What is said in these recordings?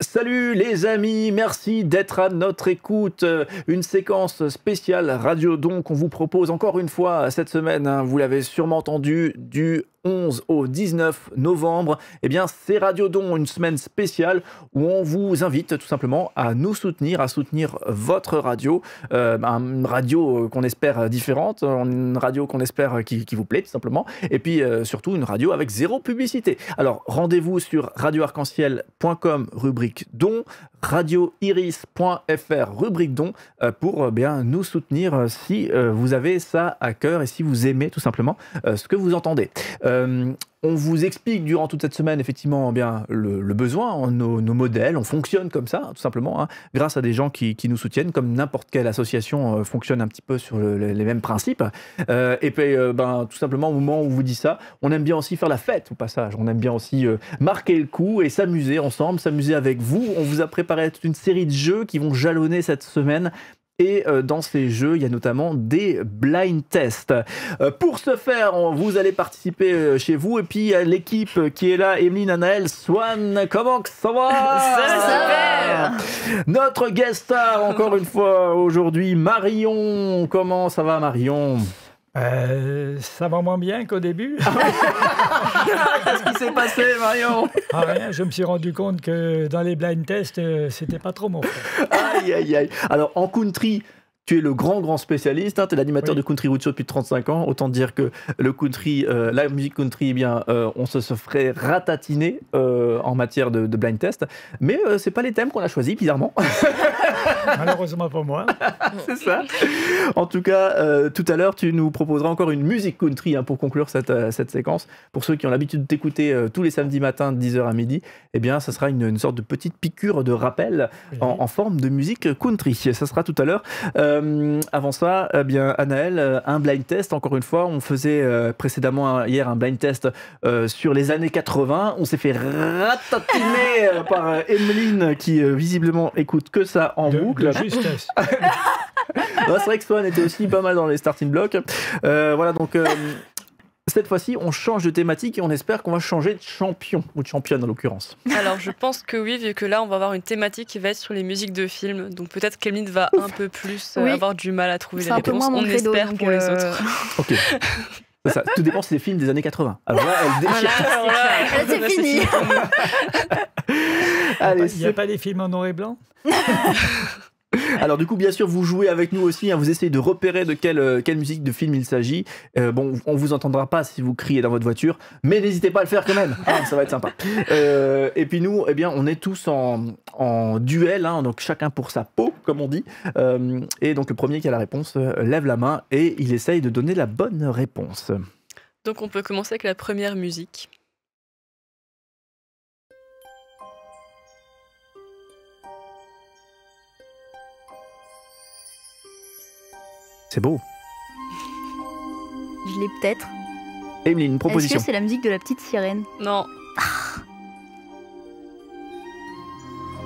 Salut les amis, merci d'être à notre écoute. Une séquence spéciale Radio Don qu'on vous propose encore une fois cette semaine. Vous l'avez sûrement entendu, du 11 au 19 novembre. Eh bien, c'est Radio Don, une semaine spéciale où on vous invite tout simplement à nous soutenir, à soutenir votre radio. Une radio qu'on espère différente, une radio qu'on espère qui vous plaît tout simplement. Et puis surtout une radio avec zéro publicité. Alors, rendez-vous sur radioarc-en-ciel.com, rubrique Don, radioiris.fr, rubrique Don, pour bien nous soutenir si vous avez ça à cœur et si vous aimez tout simplement ce que vous entendez. On vous explique durant toute cette semaine effectivement bien le besoin, nos modèles, on fonctionne comme ça tout simplement, grâce à des gens qui nous soutiennent, comme n'importe quelle association fonctionne un petit peu sur les mêmes principes. Et puis tout simplement au moment où on vous dit ça, on aime bien aussi faire la fête au passage, on aime bien aussi marquer le coup et s'amuser ensemble, s'amuser avec vous. On vous a préparé toute une série de jeux qui vont jalonner cette semaine. Et dans ces jeux, il y a notamment des blind tests. Pour ce faire, vous allez participer chez vous. Et puis, il y a l'équipe qui est là, Emeline, Anaël, Swan. Comment ça va? Ça va. Notre guest star, encore une fois, aujourd'hui, Marion. Comment ça va, Marion? Ça va moins bien qu'au début. Qu'est-ce qui s'est passé, Marion? Rien, je me suis rendu compte que dans les blind tests, c'était pas trop mon frère. Aïe, aïe, aïe. Alors, en country, tu es le grand spécialiste, tu es l'animateur de Country Roadshow depuis 35 ans. Autant dire que le country, la musique country, eh bien, on se ferait ratatiner en matière de blind test. Mais c'est pas les thèmes qu'on a choisis, bizarrement. Malheureusement pour moi. C'est ça. En tout cas, tout à l'heure, tu nous proposeras encore une musique country pour conclure cette séquence. Pour ceux qui ont l'habitude de t'écouter tous les samedis matins de 10h à midi, eh bien, ça sera une sorte de petite piqûre de rappel en forme de musique country. Ça sera tout à l'heure. Avant ça, eh bien, Anaël, un blind test, encore une fois, on faisait précédemment hier un blind test sur les années 80. On s'est fait ratatiner par Emeline qui visiblement écoute que ça en boucle. De justesse. C'est vrai que Swan était aussi pas mal dans les starting blocks. Voilà, donc cette fois-ci, on change de thématique et on espère qu'on va changer de champion, ou de championne en l'occurrence. Alors, je pense que oui, vu que là, on va avoir une thématique qui va être sur les musiques de films. Donc peut-être qu'Emeline va un peu plus avoir du mal à trouver les réponses. On espère pour les autres. Ok. C'est ça. Tout dépend si c'est des films des années 80. Alors là, elle déchire. Là, c'est fini. Allez, il n'y a pas des films en noir et blanc? Alors du coup, bien sûr, vous jouez avec nous aussi, vous essayez de repérer de quelle musique de film il s'agit. Bon, on vous entendra pas si vous criez dans votre voiture, mais n'hésitez pas à le faire quand même, ça va être sympa. Et puis nous, eh bien, on est tous en duel, donc chacun pour sa peau, comme on dit. Et donc le premier qui a la réponse lève la main et il essaye de donner la bonne réponse. Donc on peut commencer avec la première musique. C'est beau. Je l'ai peut-être. Emeline, une proposition. Est-ce que c'est la musique de la petite sirène? Non.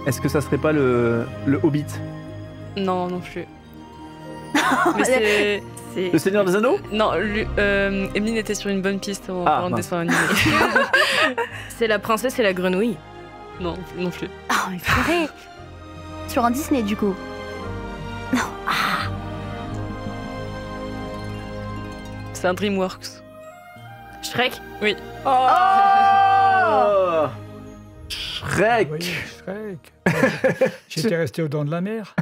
Est-ce que ça serait pas le Hobbit? Non, non plus. Mais c'est... Le Seigneur des Anneaux? Non, Emeline était sur une bonne piste en parlant de dessin animé. C'est la princesse et la grenouille? Non, non plus. Ah, mais purée. Sur un Disney, du coup. Non. C'est un DreamWorks. Shrek? Oui. Oh Shrek. Oui, Shrek. J'étais resté au don de la mer.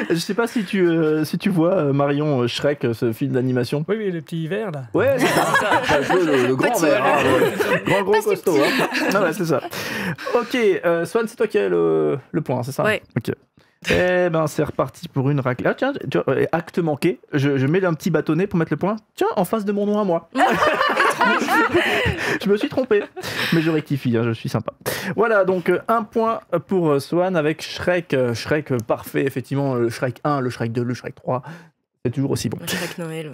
Je sais pas si tu vois, Marion, Shrek, ce film d'animation. Oui, le petit vert, là. Ouais, c'est ça. Le grand vert. Gros costaud. Non, ouais, c'est ça. Ok, Swan, c'est toi qui as le point, c'est ça? Ouais. Ok. Eh ben, c'est reparti pour une raclée. Ah tiens, tu vois, acte manqué. Je mets un petit bâtonnet pour mettre le point. Tiens, en face de mon nom à moi. Je me suis trompé. Mais je rectifie, je suis sympa. Voilà, donc un point pour Swan avec Shrek. Shrek parfait, effectivement. Le Shrek 1, le Shrek 2, le Shrek 3. C'est toujours aussi bon. Shrek Noël.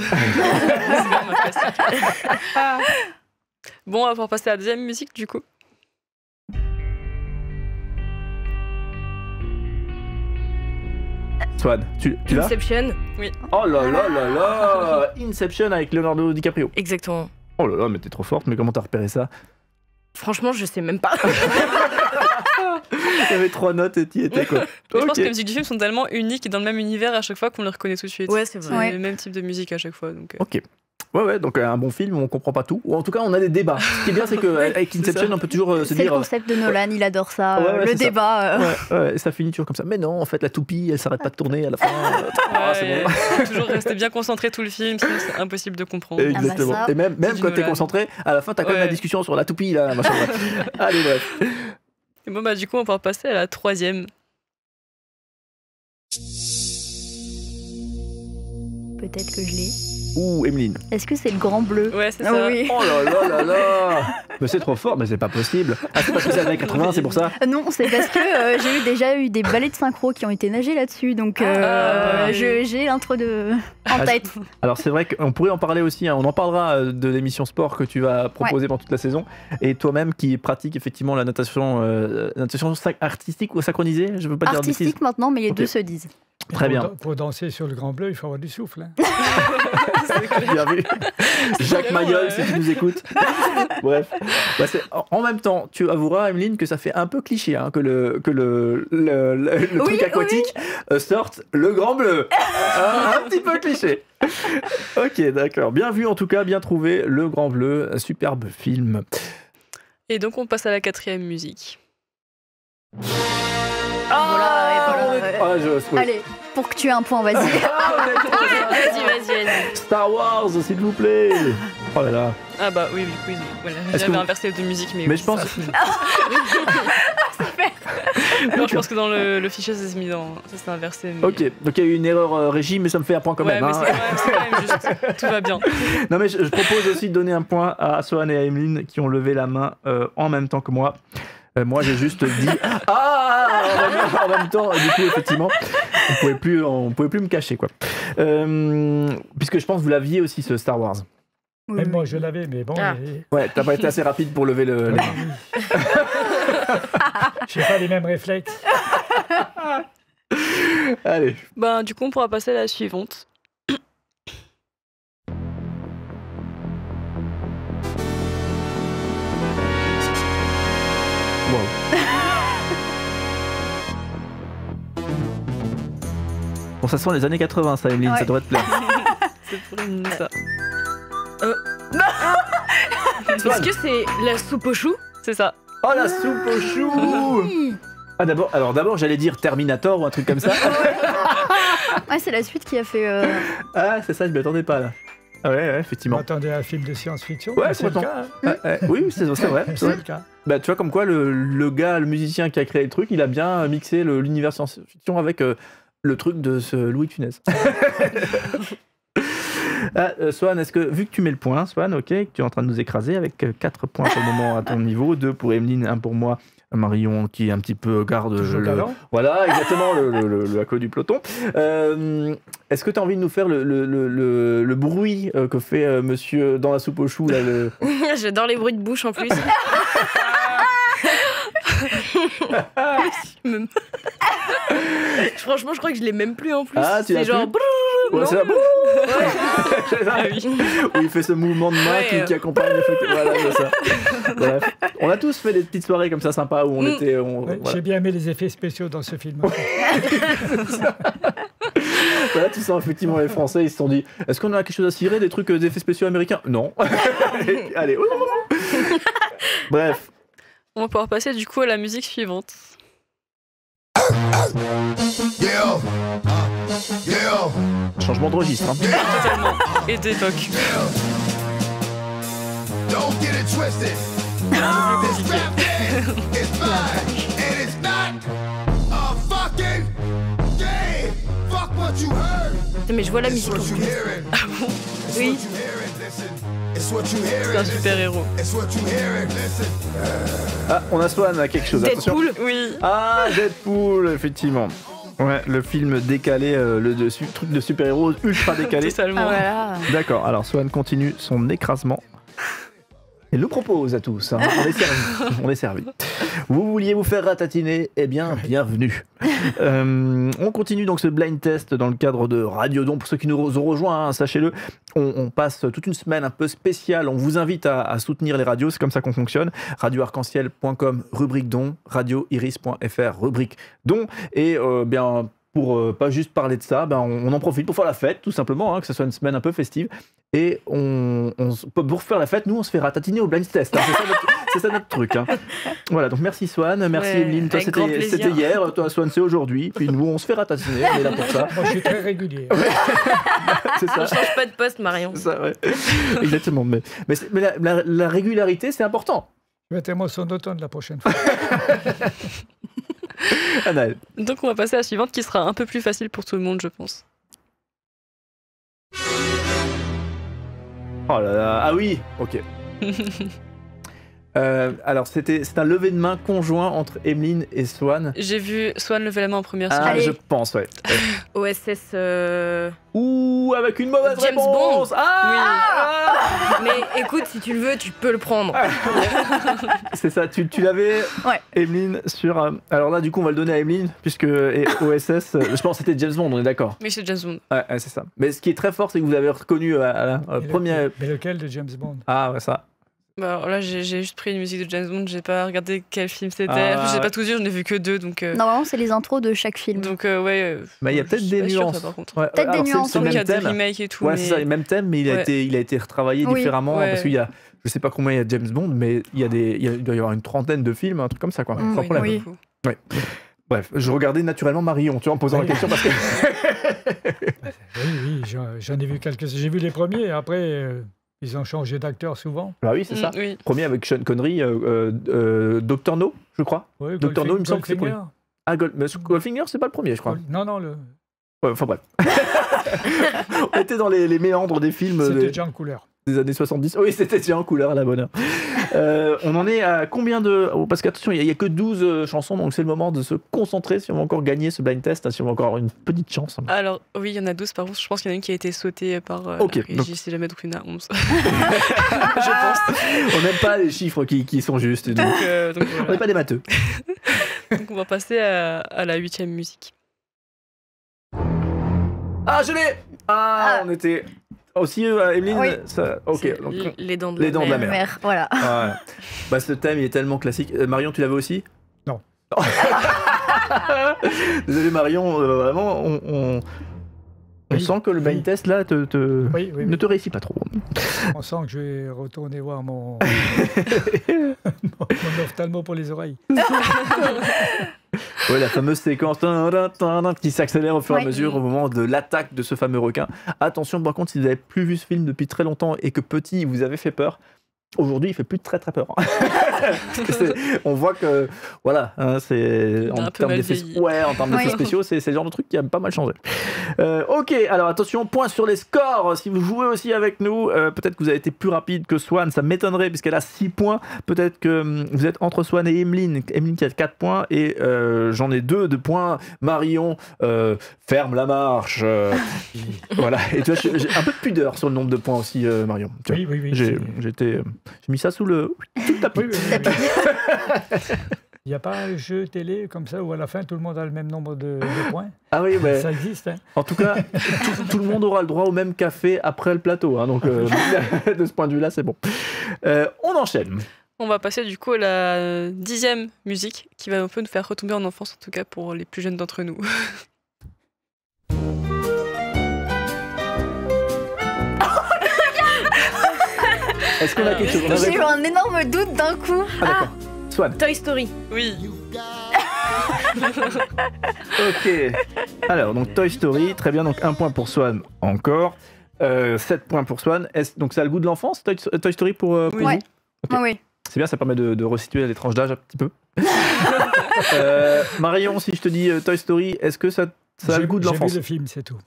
Bon, on va pouvoir passer à la deuxième musique, du coup. Swan, tu l'as? Inception? Oui. Oh là là là là. Inception avec Leonardo DiCaprio. Exactement. Oh là là, mais t'es trop forte, mais comment t'as repéré ça? Franchement, je sais même pas. Il y avait 3 notes et t'y étais, quoi. Je pense que les musiques du film sont tellement uniques et dans le même univers à chaque fois qu'on les reconnaît tout de suite. Ouais, c'est vrai. C'est le même type de musique à chaque fois. Donc, Ok. Ouais, donc un bon film, on comprend pas tout. Ou en tout cas, on a des débats. Ce qui est bien, c'est qu'avec Inception, on peut toujours se dire... C'est le concept de Nolan, il adore ça, le débat. Ouais, ça finit toujours comme ça. Mais non, en fait, la toupie, elle s'arrête pas de tourner à la fin. C'est bon. Faut toujours rester bien concentré tout le film, sinon c'est impossible de comprendre. Exactement. Et même quand t'es concentré, à la fin, t'as quand même la discussion sur la toupie, là, machin. Allez, bref. Et bon, du coup, on va passer à la 3e. Peut-être que je l'ai. Ouh, Emeline. Est-ce que c'est le Grand Bleu? Ouais, c'est ça. Oui. Oh là là. Mais c'est trop fort, mais c'est pas possible. Ah, c'est parce que c'est années 80, c'est pour ça? Non, c'est parce que j'ai déjà eu des ballets de synchro qui ont été nagés là-dessus, donc j'ai l'intro en tête. Alors c'est vrai qu'on pourrait en parler aussi, hein. On en parlera de l'émission sport que tu vas proposer pendant toute la saison. Et toi-même qui pratique effectivement la natation artistique ou synchronisée, je veux pas dire artistique maintenant, mais les deux se disent. Très bien. Pour danser sur le Grand Bleu, il faut avoir du souffle. Hein. Bien vu. Jacques Mayol, si tu nous écoutes. Bref. En même temps, tu avoueras, Emeline, que ça fait un peu cliché que le truc aquatique sorte le Grand Bleu. Un petit peu cliché. Ok, d'accord. Bien vu, en tout cas, bien trouvé. Le Grand Bleu, superbe film. Et donc, on passe à la 4e musique. Allez, pour que tu aies un point, vas-y. Vas-y. Star Wars, s'il vous plaît. Oh là là. Ah bah oui, quiz. Voilà, j'avais inversé les deux musiques, mais je pense. Non, je pense que dans le fichier, ça s'est mis dans. Ça s'est inversé. Mais... Ok, donc il y a eu une erreur régie, mais ça me fait un point quand même. Mais c'est quand même juste. Tout va bien. Non, mais je propose aussi de donner un point à Swan et à Emeline qui ont levé la main en même temps que moi. Moi, j'ai juste dit en même temps, du coup, effectivement, on pouvait plus me cacher, quoi. Puisque je pense que vous l'aviez aussi, ce Star Wars. Même moi, je l'avais, mais bon. Ouais, t'as pas été assez rapide pour lever le. J'ai pas les mêmes réflexes. Allez. Du coup, on pourra passer à la suivante. Wow. Bon, ça sent les années 80, ça, Emeline, ça devrait te plaire. C'est pour une ça. Est-ce que c'est la soupe aux choux? C'est ça. Oh, la soupe aux choux. Ah, d'abord, j'allais dire Terminator ou un truc comme ça. Ouais, c'est la suite qui a fait... Ah, c'est ça, je m'y attendais pas, là. Ah ouais, effectivement. On attendait un film de science-fiction. Ouais, c'est le cas. Hein. Oui, c'est vrai. C'est le cas. Tu vois, comme quoi, le musicien qui a créé le truc, il a bien mixé l'univers science-fiction avec le truc de ce Louis de Funès. Swan, est-ce que, vu que tu mets le point, Swan, ok, que tu es en train de nous écraser avec 4 points pour le moment à ton niveau, 2 pour Emeline, 1 pour moi, Marion qui un petit peu garde voilà, exactement, la queue du peloton. Est-ce que tu as envie de nous faire le bruit que fait monsieur dans la soupe aux choux là, J'adore les bruits de bouche en plus. Franchement, je crois que je l'ai même plus en plus. C'est genre. Ouais, c'est où il fait ce mouvement de main qui accompagne effectivement. Voilà, c'est ça. Bref, on a tous fait des petites soirées comme ça sympas où on était. Voilà. J'ai bien aimé les effets spéciaux dans ce film. Voilà, tu sens effectivement les Français, ils se sont dit, est-ce qu'on a quelque chose à cirer, des trucs d'effets spéciaux américains? Non. Allez. Bref. On va pouvoir passer du coup à la musique suivante. Changement de registre. Hein. Totalement. Et d'époque. Mais je vois la musique. Ah bon? Oui. C'est un super héros. Ah, on a Swan à quelque chose. Deadpool, attention. oui. Ah, Deadpool, effectivement. Ouais, le film décalé, truc de super-héros ultra décalé. Totalement. Ah, voilà. D'accord, alors Swan continue son écrasement. Il nous propose à tous, hein. On est servi. Vous vouliez vous faire ratatiner? Eh bien, bienvenue. On continue donc ce blind test dans le cadre de Radiodon. Pour ceux qui nous ont rejoints, hein, sachez-le, on passe toute une semaine un peu spéciale. On vous invite à soutenir les radios, c'est comme ça qu'on fonctionne. radioarc-en-ciel.com, rubrique don, radioiris.fr, rubrique don. Et bien... pour pas juste parler de ça, on en profite pour faire la fête, tout simplement, hein, que ce soit une semaine un peu festive. Et pour faire la fête, nous, on se fait ratatiner au blind test. Hein. C'est ça notre truc. Hein. Voilà, donc merci Swan, merci Emeline. Toi, c'était hier, toi Swan, c'est aujourd'hui. Puis nous, on se fait ratatiner, on est là pour ça. Moi, je suis très régulier. Ouais. C'est ça. On change pas de poste, Marion. Ça, ouais. Exactement. Mais la régularité, c'est important. Je vais être moi son automne la prochaine fois. Anaël. Donc on va passer à la suivante qui sera un peu plus facile pour tout le monde, je pense. Oh là là, ah oui, ok. Alors c'est un lever de main conjoint entre Emeline et Swan. J'ai vu Swan lever la main en première. Ah, je pense, ouais. OSS. Ouh, avec une mauvaise James réponse. Bond. Ah, oui. Mais écoute, si tu le veux, tu peux le prendre. c'est ça, tu l'avais, ouais. Emeline, sur... alors là, du coup, on va le donner à Emeline, puisque OSS, je pense que c'était James Bond, on est d'accord. Mais c'est James Bond. Ouais, c'est ça. Mais ce qui est très fort, c'est que vous avez reconnu à la première... Mais lequel de James Bond? Ah, ouais, ça. Bah alors là, j'ai juste pris une musique de James Bond, j'ai pas regardé quel film c'était. J'ai pas tout vu, j'en ai vu que 2. Donc, normalement, c'est les intros de chaque film. Donc, ouais. Mais il y a peut-être des nuances. Par contre. Ouais, peut-être des nuances. Il y a des remakes et tout. Ouais, c'est ça, le même thème, mais il a été retravaillé différemment. Ouais. Parce qu'il y a, je sais pas combien il y a de James Bond, mais il doit y avoir une trentaine de films, un truc comme ça, quoi. Sans problème. Oui. Ouais. Bref, je regardais naturellement Marion, tu vois, en posant la question parce que. Oui, j'en ai vu quelques-uns. J'ai vu les premiers, après. Ils ont changé d'acteur souvent. Bah oui, c'est ça. Oui. Premier avec Sean Connery, Dr No, je crois. Oui, Dr No, il me semble que c'est premier. Ah, Goldfinger, c'est pas le premier, je crois. Non. Ouais, enfin bref. On était dans les méandres des films. C'était déjà en couleur. Des années 70. Oui, c'était déjà en couleur à la bonne heure. On en est à combien de... Parce qu'attention, il n'y a que 12 chansons, donc c'est le moment de se concentrer si on va encore gagner ce blind test, si on va encore avoir une petite chance. Alors, oui, il y en a 12, par contre, je pense qu'il y en a une qui a été sautée par la régie, si jamais, donc il y en a 11. Je pense. On n'aime pas les chiffres qui sont justes. Donc voilà. On n'est pas des matheux. Donc on va passer à la 8e musique. Ah, je l'ai. On était... Aussi, Emeline, oui. ça... Ok. Donc, les dents de la mer. Voilà. Ouais. Bah, ce thème, il est tellement classique. Marion, tu l'avais aussi? Non. Désolé, Marion, vraiment, on sent que le blind test, là, ne te réussit pas trop. On sent que je vais retourner voir mon ophtalmo pour les oreilles. Ouais, la fameuse séquence qui s'accélère au fur et à mesure au moment de l'attaque de ce fameux requin. Attention, par contre, si vous n'avez plus vu ce film depuis très longtemps et que petit, il vous avait fait peur, aujourd'hui, il fait plus très très peur. On voit que, voilà, hein, c'est en termes d'effets spéciaux, c'est le genre de truc qui a pas mal changé. Ok, alors attention, point sur les scores. Si vous jouez aussi avec nous, peut-être que vous avez été plus rapide que Swan, ça m'étonnerait puisqu'elle a 6 points. Peut-être que vous êtes entre Swan et Emeline. Emeline qui a 4 points et j'en ai 2 de points. Marion, ferme la marche. Voilà, et tu vois, j'ai un peu de pudeur sur le nombre de points aussi, Marion. Oui. J'ai mis ça sous le tapis. Oui. Il n'y a pas un jeu télé comme ça où à la fin tout le monde a le même nombre de points? Ah oui, ça existe. Hein. En tout cas, tout le monde aura le droit au même café après le plateau. Hein, donc de ce point de vue-là, c'est bon. On enchaîne. On va passer du coup à la 10e musique qui va un peu nous faire retomber en enfance, en tout cas pour les plus jeunes d'entre nous. Est-ce qu'on a quelque chose? J'ai eu un énorme doute d'un coup. Swan. Toy Story. Oui. Ok. Alors, donc Toy Story, très bien, donc 1 point pour Swan encore. 7 points pour Swan. Donc ça a le goût de l'enfance, Toy Story pour vous? Ouais. Okay. Oui. C'est bien, ça permet de resituer les tranches d'âge un petit peu. Marion, si je te dis Toy Story, est-ce que ça a le goût de l'enfance? J'ai vu le film, c'est tout.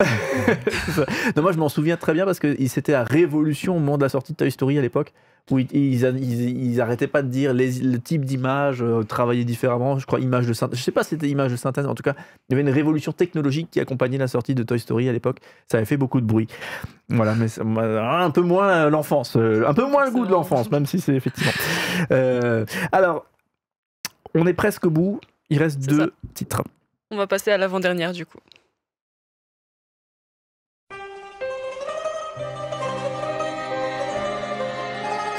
Non, moi je m'en souviens très bien parce que c'était la révolution au moment de la sortie de Toy Story à l'époque. où ils arrêtaient pas de dire le type d'image, travailler différemment. Je crois image de synthèse. Je sais pas si c'était image de synthèse. En tout cas, il y avait une révolution technologique qui accompagnait la sortie de Toy Story à l'époque. Ça avait fait beaucoup de bruit. Voilà, mais un peu moins l'enfance, un peu moins le goût de l'enfance, même si c'est effectivement. Alors, on est presque au bout. Il reste 2 titres. On va passer à l'avant-dernière du coup.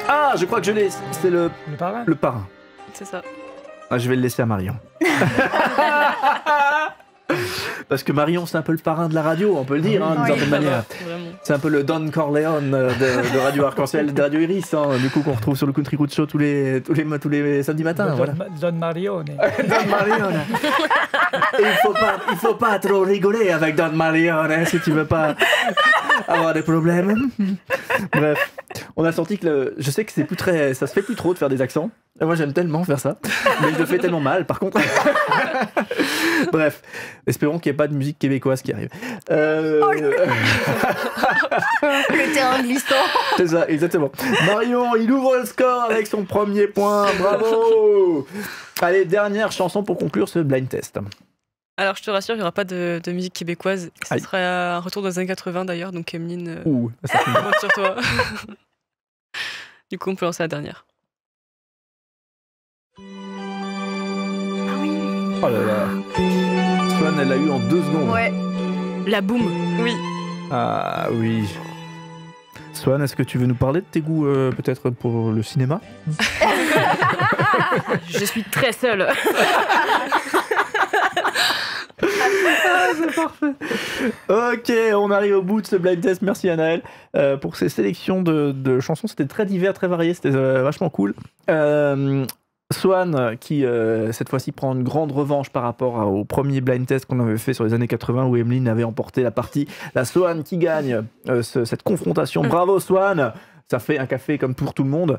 Ah, je crois que je l'ai. C'est le parrain. Le parrain. C'est ça. Ah, je vais le laisser à Marion. Parce que Marion, c'est un peu le parrain de la radio, on peut le dire, d'une certaine manière. C'est un peu le Don Corleone de Radio Arc-en-Ciel, de Radio Iris, du coup qu'on retrouve sur le Country Road Show tous les samedis matins. Voilà. Don Marione. Don Marione. Et il faut pas trop rigoler avec Don Marione, si tu veux pas avoir des problèmes. Bref, on a senti que je sais que ça se fait plus trop de faire des accents. Et moi j'aime tellement faire ça, mais je le fais tellement mal par contre. Bref, espérons qu'il n'y ait pas de musique québécoise qui arrive. Le terrain glissant. C'est ça, exactement. Marion, il ouvre le score avec son premier point. Bravo. Allez, dernière chanson pour conclure ce blind test. Alors je te rassure, il n'y aura pas de musique québécoise. Ce sera un retour dans les années 80 d'ailleurs, donc Emeline, compte sur toi. Du coup, on peut lancer la dernière. Oh là là. Swan, elle l'a eu en 2 secondes. Ouais. La boum. Oui. Ah oui. Swan, est-ce que tu veux nous parler de tes goûts peut-être pour le cinéma? Je suis très seule. C'est parfait. Ok, on arrive au bout de ce blind test. Merci Anaël pour ces sélections de chansons. C'était très divers, très varié. C'était vachement cool. Swan qui cette fois-ci prend une grande revanche par rapport au premier blind test qu'on avait fait sur les années 80 où Emeline avait emporté la partie. La Swan qui gagne cette confrontation. Bravo Swan. Ça fait un café comme pour tout le monde.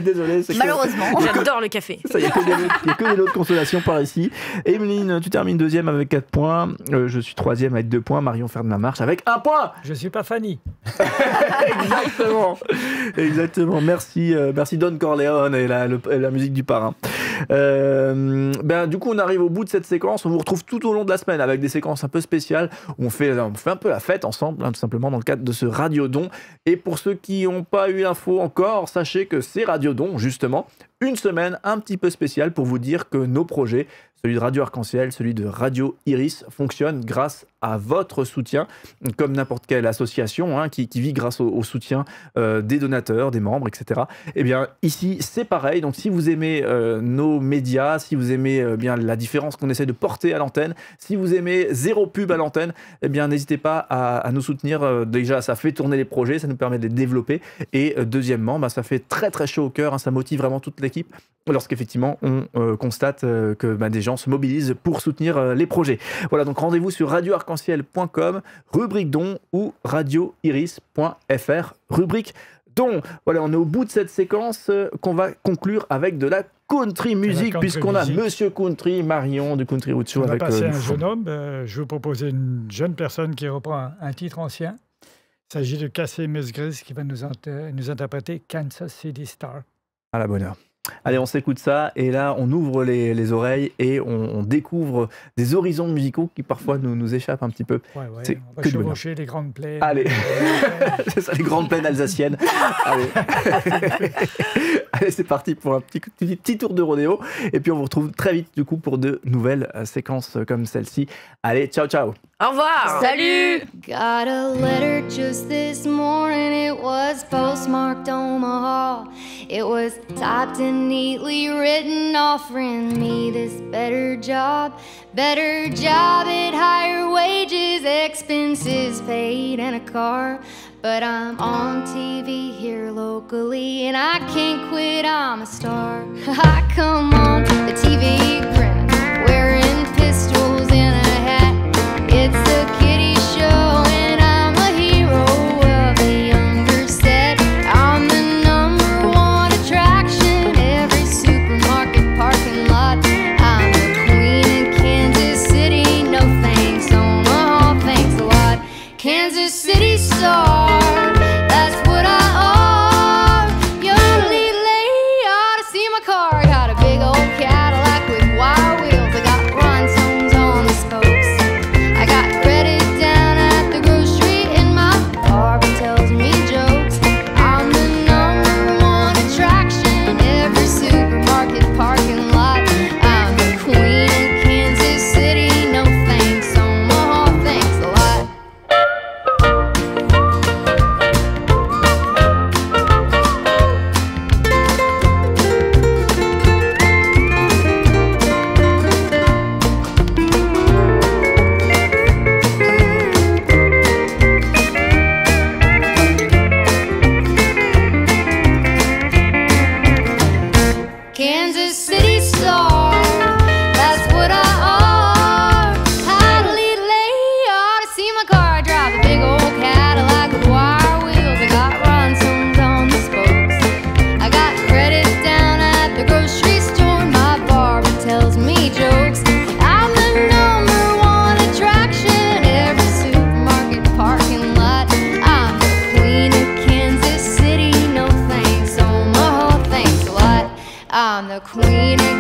Désolé. Malheureusement. J'adore le café. Il n'y a que des lots de consolation par ici. Emeline, tu termines 2e avec 4 points. Je suis 3e avec 2 points. Marion ferme la marche avec 1 point. Je suis pas Fanny. Exactement. Merci Don Corleone et la musique du parrain. Du coup, on arrive au bout de cette séquence. On vous retrouve tout au long de la semaine avec des séquences un peu spéciales où on fait un peu la fête ensemble, tout simplement dans le cadre de ce Radiodon. Et pour ceux qui n'ont pas eu l'info encore, sachez que c'est Radiodon, justement, une semaine un petit peu spéciale pour vous dire que nos projets, celui de Radio Arc-en-Ciel, celui de Radio Iris, fonctionnent grâce à votre soutien, comme n'importe quelle association qui vit grâce au soutien des donateurs, des membres, etc. Eh bien, ici, c'est pareil. Donc, si vous aimez nos médias, si vous aimez bien la différence qu'on essaie de porter à l'antenne, si vous aimez zéro pub à l'antenne, eh bien, n'hésitez pas à nous soutenir. Déjà, ça fait tourner les projets, ça nous permet de les développer. Et deuxièmement, ça fait très, très chaud au cœur. Ça motive vraiment toute l'équipe lorsqu'effectivement, on constate que des gens se mobilisent pour soutenir les projets. Voilà, donc rendez-vous sur radioarc-en-ciel.com, rubrique don ou radioiris.fr, rubrique don. Voilà, on est au bout de cette séquence qu'on va conclure avec de la country music, puisqu'on a Monsieur Country, Marion du Country Road Show. On va passer un jeune homme. Je vais vous proposer une jeune personne qui reprend un titre ancien. Il s'agit de Casey Musgraves qui va nous interpréter Kansas City Star. À la bonne heure. Allez, on s'écoute ça et là on ouvre les oreilles et on découvre des horizons musicaux qui parfois nous échappent un petit peu. Ouais, on va chevaucher les grandes plaines. Allez, c'est ça, les grandes plaines alsaciennes. Allez, c'est parti pour un petit tour de rodéo et puis on vous retrouve très vite du coup pour de nouvelles séquences comme celle-ci. Allez, ciao ciao. Au revoir. Salut. Got a letter just this morning. It was postmarked Omaha. It was typed and neatly written, offering me this better job at higher wages, expenses paid, and a car. But I'm on TV here locally, and I can't quit, I'm a star. I come on the TV grinning, wearing pistols in a hat. It's a kiddie show, and I'm a hero of the younger set. I'm the #1 attraction, every supermarket parking lot. I'm the queen in Kansas City, no thanks, Omaha, thanks a lot. Kansas City star, that's what I are. the queen of